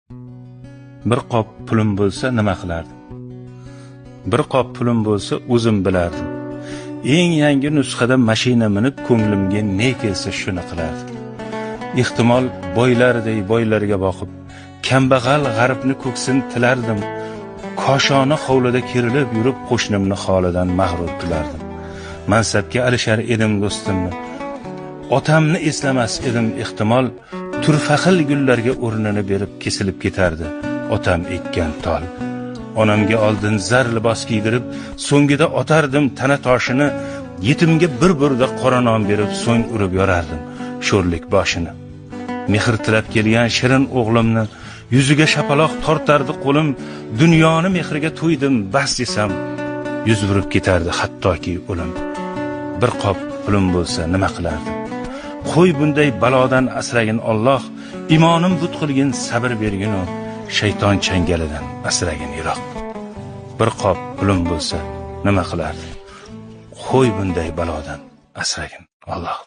Bir qop pulim bo'lsa nima qilardim? Bir qop pulim bo'lsa o'zim bilardim. Eng yangi nusxada mashina minib ko'nglimga ne kelsa shuni qilardim. Ehtimol boylarday boylarga boqib, kambag'al g'arbni ko'ksin tilardim. Koshona hovlida kerilib yurib qo'shnimni holidan mag'rur qilardim. Mansabga alishar edim do'stimni. Otamni eslamas edim ehtimol, turfaxil gullarga o'rnini berib kesilib ketardi otam ekkan tol. Onamga oldin zar libos kiydirib, so'ngida otardim tana toshini, yetimga bir burda qora non berib so'ng urib yorardim sho'rlik boshini. Mehr tilab kelgan shirin o'g'limni yuziga shapaloq tortardi qo'lim, dunyoni mehriga to'ydim bas desam, yuz burib ketardi hattoki o'lim. Bir qop pulim bo'lsa nima qilardim? Qo'y bunday balodan asragin Alloh, imonim but qilgin sabr bergin u, shayton changalidan asragin yiroq. Bir qop pulim bo'lsa nima qilardim? Qo'y bunday balodan asragin Alloh.